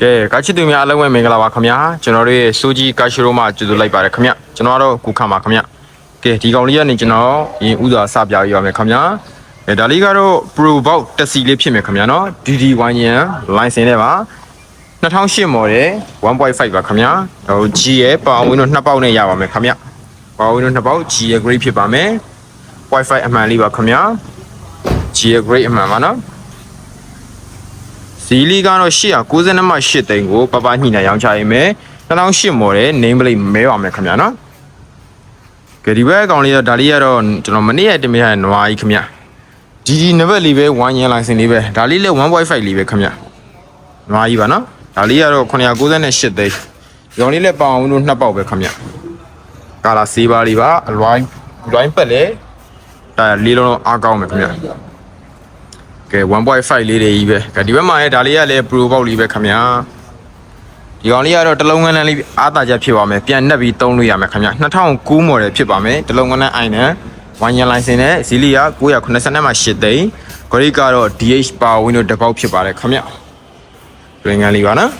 ကဲကာချစ်သူများအလုံးဝမင်္ဂလာပါခင်ဗျာကျွန်တော်တို့ရဲ့စိုးကြီးကာရှိရိုးမှာကျေးဇူးလိုက်ပါတယ်ခင်ဗျကျွန်တော်ကတော့ကုခါမှာခင်ဗျကဲဒီကောင်လေးကနေကျွန်တော်ရင်ဥစွာစပြရမယ်ခင်ဗျဒါလေးကတော့ Pro Box တက်စီလေးဖြစ်မယ်ခင်ဗျနော် DD1 ရန် license နဲ့ပါ2008 model 1.5 ပါခင်ဗျဟို G ရဲ့ပါဝင်တော့2ပေါက်နဲ့ရပါမယ်ခင်ဗျပါဝင်တော့2ပေါက် G ရဲ့ grade ဖြစ်ပါမယ် Wi-Fi အမှန်လေးပါခင်ဗျ G ရဲ့ grade အမှန်ပါနော်စီလီကတော့892မှ8သိန်းကိုပပညှိနှိုင်းရောင်းချရမယ်2008 model name plate မဲပါမယ်ခင်ဗျာနော်ကဲဒီဘက်အကောင်လေးတော့ဒါလေးကတော့ကျွန်တော်မနေ့ကတင်ပြရတဲ့နွားကြီးခင်ဗျ DD နံပါတ်လေးပဲ1 year license လေးပဲဒါလေးလည်း 1.5 လေးပဲခင်ဗျနွားကြီးပါနော်ဒါလေးကတော့998သိန်းဒီကောင်လေးလည်းပေါအောင်လို့2ပေါက်ပဲခင်ဗျကာလာဆေးပါလေးပါအလွိုင်းပက်လေဒါလေးလုံးအားကောင်းမယ်ခင်ဗျကဲ 1.5 လေးတွေကြီးပဲကဲဒီဘက်မှာလည်းဒါလေးကလည်း Pro Box လေးပဲခင်ဗျာဒီကောင်လေးကတော့တလုံးငန်းလန်းလေးအားသာချက်ဖြစ်ပါမယ်ပြန်နှက်ပြီးသုံးလို့ရမယ်ခင်ဗျ2009 model ဖြစ်ပါမယ်တလုံးငန်းလန်းအိုင်နဲ့1 year license နဲ့ဇီလီယာ980မှ8သိန်း grade ကတော့ DH Power Window တစ်ပေါက်ဖြစ်ပါတယ်ခင်ဗျတွင်ငန်းလေးပါနော်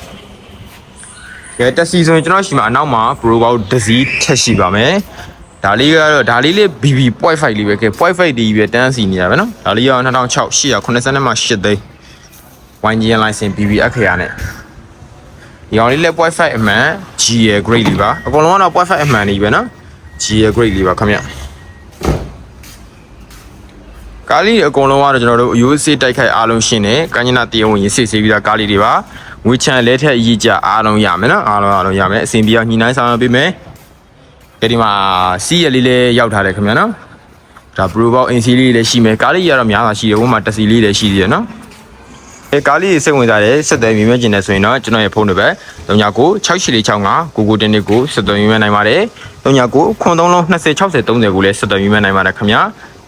ကဲတက်စီဆိုရင်ကျွန်တော်ရှိမှာအနောက်မှာ Pro Box တစ်စီးထက်ရှိပါမယ်ဒါလေးကတော့ဒါလေးလေး BB.5 လေးပဲကဲ 0.5 ဒီပဲတန်းစီနေရပါနော်ဒါလေးကတော့2006 880မှ8သိန်း1 year license BB အခရာနဲ့ဒီကောင်လေးလည်း 0.5 အမှန် G ရဲ့ grade လေးပါအကုန်လုံးကတော့ 0.5 အမှန်လေးပဲနော် G ရဲ့ grade လေးပါခင်ဗျကားလေးအကုန်လုံးကတော့ကျွန်တော်တို့ရိုးစေးတိုက်ခိုက်အားလုံးရှင်းတယ်ကញ្ញနာတရားဝင်ရေးစစ်ဆေးပြီးသားကားလေးတွေပါငွေချမ်းလက်ထက်ရေးကြအားလုံးရမယ်နော်အားလုံးရမယ်အစဉ်ပြေအောင်ညှိနှိုင်းဆောင်ရွက်ပေးမယ်ဒီမှာစီးရလေးလည်းရောက်ထားတယ်ခင်ဗျာနော်ဒါ Pro Box AC လေးလည်းရှိမယ်ကားလေးရတော့များတာရှိတယ်ဟိုမှာတက်စီလေးလည်းရှိသေးတယ်နော်ကားလေးစိတ်ဝင်စားတယ်ဆက်သွယ်မြင်မြင်ကျင်တယ်ဆိုရင်တော့ကျွန်တော်ရဲ့ဖုန်းနံပါတ်39966465ကိုတင်ကိုဆက်သွယ်မြင်မြင်နိုင်ပါတယ်39ခွန်3လုံး20 60 30ကိုလည်းဆက်သွယ်မြင်မြင်နိုင်ပါတယ်ခင်ဗျာ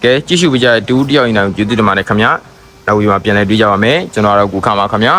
ကဲကြည့်ရှုပေးကြတဲ့တူတယောက်ရင်တော့ကျေးဇူးတင်ပါတယ်ခင်ဗျာနောက်ပြီးမှပြန်လည်တွေ့ကြပါမယ်ကျွန်တော်ကတော့ကုခါပါခင်ဗျာ